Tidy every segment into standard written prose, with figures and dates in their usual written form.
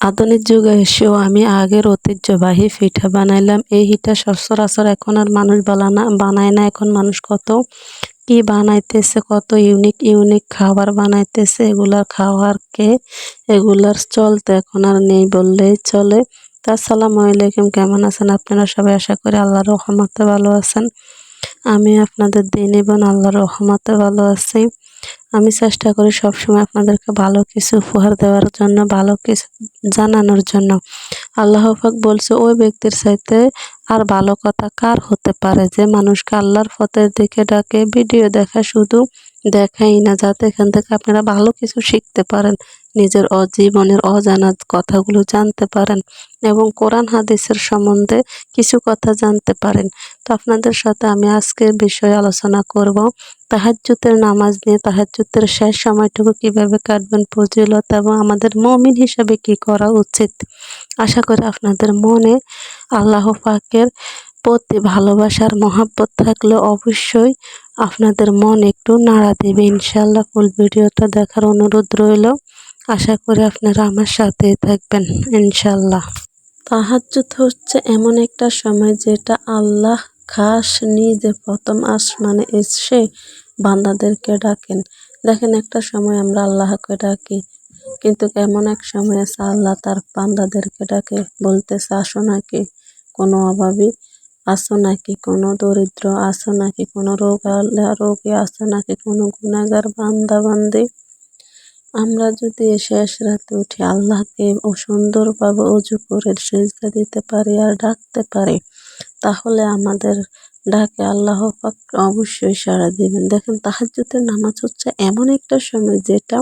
আধুনিক যুগে এসেও আমি আগের ঐতিহ্যবাহী পিঠা বানাইলাম। এই পিঠা সচরাচর এখন আর মানুষ বানায় না। এখন মানুষ কত কি বানাইতেছে, কত ইউনিক ইউনিক খাবার বানাইতেছে। এগুলার খাওয়ারকে এগুলার চলতে এখন আর নেই বললেই চলে। তো আসসালামু আলাইকুম, কেমন আছেন আপনারা সবাই? আশা করি আল্লাহর রহমতে ভালো আছেন। আমি আপনাদের দিনী বোন আল্লাহর রহমতে ভালো আছি। আমি চেষ্টা করি সবসময় আপনাদেরকে ভালো কিছু উপহার দেওয়ার জন্য, ভালো কিছু জানানোর জন্য। আল্লাহ পাক বলছে, ওই ব্যক্তির চাইতে আর ভালো কথা কার হতে পারে যে মানুষকে আল্লাহর পথের দিকে ডাকে। ভিডিও দেখা শুধু দেখাই না, যাতে এখান থেকে আপনারা ভালো কিছু শিখতে পারেন, নিজের জীবনের অজানা কথাগুলো জানতে পারেন এবং কোরআন হাদিসের সম্বন্ধে কিছু কথা জানতে পারেন। তো আপনাদের সাথে আমি আজকের বিষয়ে আলোচনা করব তাহাজ্জুদের নামাজ নিয়ে। তাহাজ্জুদের শেষ সময়টুকু কিভাবে কাটবেন, ফজিলত এবং আমাদের মুমিন হিসেবে কি করা উচিত। আশা করি আপনাদের মনে আল্লাহ পাকের প্রতি ভালোবাসার মহাব্বত থাকলে অবশ্যই আপনাদের মন একটু নাড়া দেবে ইনশাআল্লাহ। ফুল ভিডিওটা দেখার অনুরোধ রইল। আশা করি আপনারা আমার সাথেই থাকবেন ইনশাআল্লাহ। তাহাজ্জুদ হচ্ছে এমন একটা সময় যেটা আল্লাহ খাস নিজে প্রথম আসমানে এসে বান্দাদেরকে ডাকেন। দেখেন, একটা সময় আমরা আল্লাহকে ডাকি, কিন্তু এমন এক সময় আছে আল্লাহ তার বান্দাদেরকে ডাকে, বলতেছে, আসো নাকি কোনো অভাবী, আসো নাকি কোনো দরিদ্র, আসো নাকি কোনো রোগী, আসো নাকি কোনো গুনাহগার বান্দা বান্দি। আমরা যদি শেষ রাতে উঠে আল্লাহকে সুন্দরভাবে অজু করে সিজদা দিতে পারি আর ডাকতে পারি, তাহলে আমাদের ডাকে আল্লাহ পাক অবশ্যই সাড়া দিবেন। দেখেন, তাহাজ্জুদের নামাজ হচ্ছে এমন একটা সময় যেটা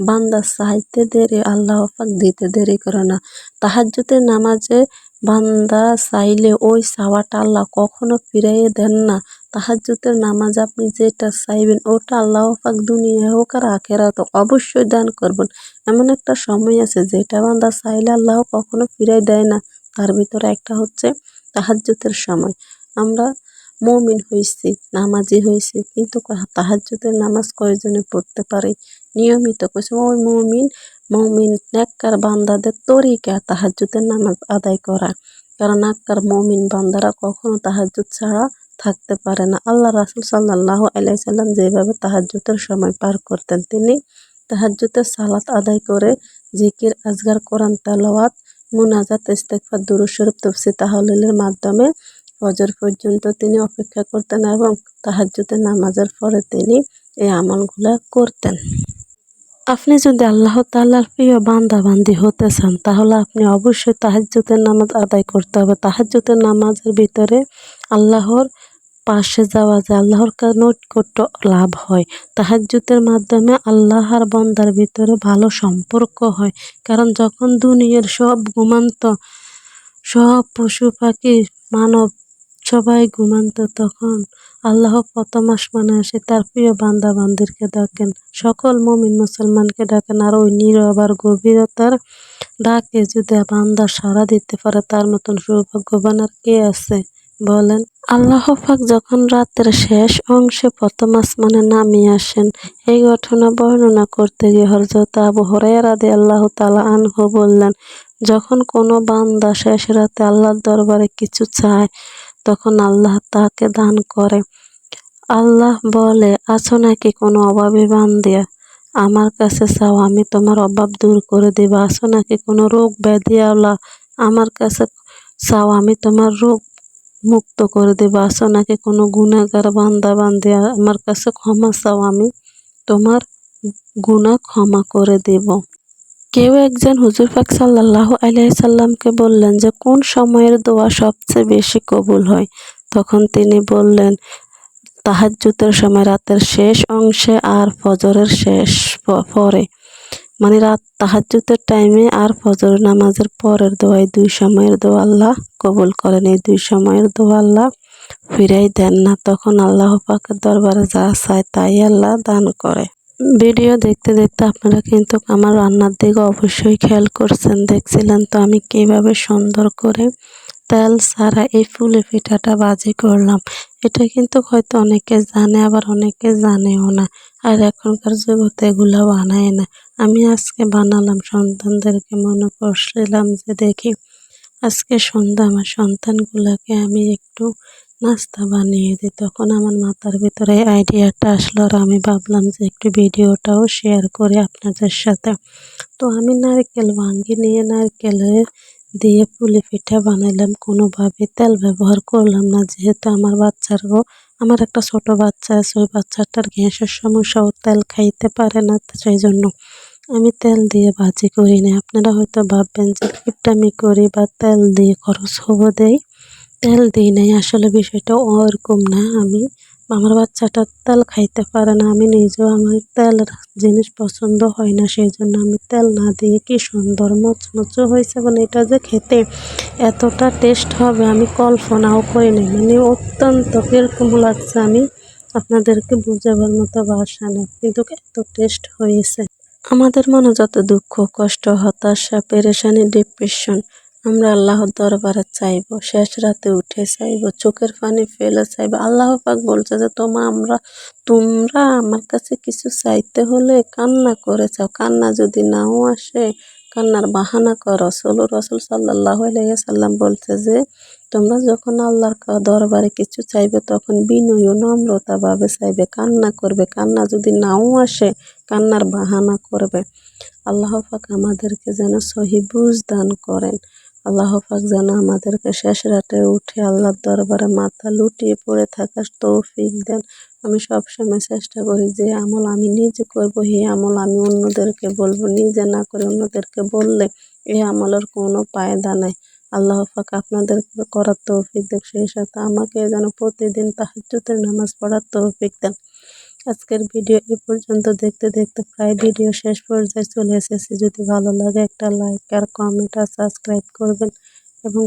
বান্দা চাইতে দেরি, আল্লাহ পাক দিতে দেরি করে না। তাহাজ্জুদের নামাজে বান্দা চাইলে ওই চাওয়াটা আল্লাহ কখনো ফিরাইয়ে দেন না। তাহাজ্জুদের নামাজ আপনি যেটা চাইবেন ওটা আল্লাহ পাক দুনিয়া হোক আর আখিরাতে অবশ্যই দান করবেন। এমন একটা সময় আছে যেটা বান্দা চাইলে আল্লাহ কখনো ফিরাই দেয় না। তার ভিতরে একটা হচ্ছে তাহাজ্জুদের সময়। আমরা মুমিন হইছি, নামাজি হইছি, কিন্তু তাহাজ্জুদের নামাজ কয়জনে পড়তে পারি নিয়মিত? কইছে ওই মুমিন নেককার বান্দাদের তরিকা তাহাজ্জুদের নামাজ আদায় করা। কারণ নেককার মুমিন বান্দারা কখনো তাহাজ্জুদ ছাড়া থাকতে পারে না। আল্লাহ রাসূল সাল্লাল্লাহু আলাইহি সাল্লাম যেভাবে তাহাজ্জুদের সময় পার করতেন, তিনি তাহাজ্জুদের সালাত আদায় করে জিকির, আজকার, কোরআন তেলাওয়াত, মুনাজাত, ইস্তেগফার, দুরূদ শরীফ, তাফসীর, তাহলিলের মাধ্যমে ফজর পর্যন্ত তিনি অপেক্ষা করতেন এবং তাহাজ্জুদের নামাজের পরে তিনি এই আমলগুলা করতেন। আপনি যদি আল্লাহ তাআলার প্রিয় বান্দা বান্দি হতে চান, তাহলে আপনি অবশ্যই তাহাজ্জুদের নামাজ আদায় করতে হবে। তাহাজ্জুদের নামাজের ভিতরে আল্লাহর পাশে যাওয়া যায়, আল্লাহর নৈকট্য লাভ হয়। তাহাজ্জুদের মাধ্যমে আল্লাহ আর বান্দার ভিতরে ভালো সম্পর্ক হয়। কারণ যখন দুনিয়ার সব ঘুমান্ত, সব পশু পাখি, মানব সবাই ঘুমান্ত, তখন আল্লাহ প্রথম আসমানে এসে তার প্রিয় বান্দা বান্দিরকে ডাকেন, সকল মুমিন মুসলমানকে ডাকেন। আর ওই নীরব আর গভীরতার ডাকে যদি বান্দা সাড়া দিতে পারে, তার মতন সৌভাগ্যবান আর কে আছে বলেন? আল্লাহ পাক যখন রাতের শেষ অংশে প্রথম আসমানে নামিয়ে আসেন, এই ঘটনা বর্ণনা করতে গিয়ে হযরত আবু হুরায়রা রাদিয়াল্লাহু তাআলা আনহু বললেন, যখন কোনো বান্দা শেষ রাতে আল্লাহর দরবারে কিছু চায়, তখন আল্লাহ তাকে দান করে। আল্লাহ বলে, আছো নাকি কোনো অভাবী বান্দা, আমার কাছে চাও, আমি তোমার অভাব দূর করে দেব। আছো নাকি কোনো রোগ ব্যাধিওয়ালা, আমার কাছে চাও, আমি তোমার রোগ মুক্ত করে দেব। আছো নাকি কোনো গুনাহগার বান্দা বান্দি, আমার কাছে ক্ষমা চাও, আমি তোমার গুনাহ ক্ষমা করে দেব। কেউ একজন হুজুর পাক সাল্লাল্লাহু আলাইহি সাল্লামকে বললেন যে কোন সময়ের দোয়া সবচেয়ে বেশি কবুল হয়? তখন তিনি বললেন, তাহাজ্জুদের সময়, রাতের শেষ অংশে আর ফজরের শেষ পরে। মানে রাত তাহাজ্জুদের টাইমে আর ফজর নামাজের পরের দোয়া, এই দুই সময়ের দোয়া আল্লাহ কবুল করেন। এই দুই সময়ের দোয়া আল্লাহ ফিরাই দেন না। তখন আল্লাহ পাকের দরবারে যা চায় তাই আল্লাহ দান করে। ভিডিও দেখতে দেখতে আপনারা কিন্তু আমার রান্নার দিকে অবশ্যই খেয়াল করছেন, দেখছিলেন তো আমি কিভাবে সুন্দর করে তেল ছাড়া এই পুলি পিঠাটা ভাজি করলাম। এটা কিন্তু হয়তো অনেকে জানে, আবার অনেকে জানেও না। আর এখনকার জগতে এগুলা বানায় না। আমি আজকে বানালাম, সন্তানদেরকে মনে করছিলাম যে দেখি আজকে সন্ধ্যা আমার সন্তানগুলোকে আমি একটু নাস্তা বানিয়ে দিই। তখন আমার মাথার ভিতরে এই আইডিয়াটা আসলো আর আমি ভাবলাম যে একটু ভিডিওটাও শেয়ার করি আপনাদের সাথে। তো আমি নারকেল ভাঙ্গি নিয়ে নারকেলের দিয়ে পুলি পিঠা বানাইলাম, কোনোভাবে তেল ব্যবহার করলাম না, যেহেতু আমার একটা ছোট বাচ্চা আছে, ওই বাচ্চাটার গ্যাসের সমস্যা, ও তেল খাইতে পারে না, তো সেই জন্য আমি তেল দিয়ে ভাজি করি না। আপনারা হয়তো ভাববেন যে কিপটামি করি বা তেল দিয়ে খরচ হবো দেই, তেল দিই নাই, আসলে বিষয়টা ওরকম না। আমার বাচ্চাটা তেল খাইতে পারে না, আমি নিজেও, আমার তেলের জিনিস পছন্দ হয় না, সেই জন্য আমি তেল না দিয়ে কি সুন্দর মচমচে হয়েছে, মানে এটা যে খেতে এতটা টেস্ট হবে আমি কল্পনাও করি নাই। মানে অত্যন্ত কিরকম লাগছে, আমি আপনাদেরকে বোঝাবার মতো ভাষা নেই, কিন্তু এত টেস্ট হয়েছে। আমাদের মনে যত দুঃখ, কষ্ট, হতাশা, পেরেশানি, ডিপ্রেশন, আমরা আল্লাহর দরবারে চাইবো, শেষ রাতে উঠে চাইবো, চোখের পানি ফেলে চাইবো। আল্লাহ পাক বলছে যে তোমরা আমার কাছে কিছু চাইতে হলে কান্না করে চাও, কান্না যদি নাও আসে কান্নার বাহানা করো। রসুল সাল্লাল্লাহু আলাইহি সাল্লাম বলছে যে তোমরা যখন আল্লাহর দরবারে কিছু চাইবে তখন বিনয় ও নম্রতা ভাবে চাইবে, কান্না করবে, কান্না যদি নাও আসে কান্নার বাহানা করবে। আল্লাহ পাক আমাদেরকে যেন সহি বুঝ দান করেন। আল্লাহ পাক যেন আমাদেরকে শেষ রাতে উঠে আল্লাহর দরবারে মাথা লুটিয়ে পড়ে থাকার তৌফিক দেন। আমি সবসময় চেষ্টা করি যে আমল আমি নিজে করব, এই আমল আমি অন্যদেরকে বলবো, নিজে না করে অন্যদেরকে বললে এই আমলের কোনো ফায়দা নাই। আল্লাহ পাক আপনাদেরকে করার তৌফিক দেন, সেই সাথে আমাকে যেন প্রতিদিন তাহাজ্জুদের নামাজ পড়ার তৌফিক দেন। আজকের ভিডিও এ পর্যন্ত। দেখতে দেখতে প্রায় ভিডিও শেষ পর্যায়ে চলে এসেছি। যদি ভালো লাগে একটা লাইক আর কমেন্ট আর সাবস্ক্রাইব করবেন এবং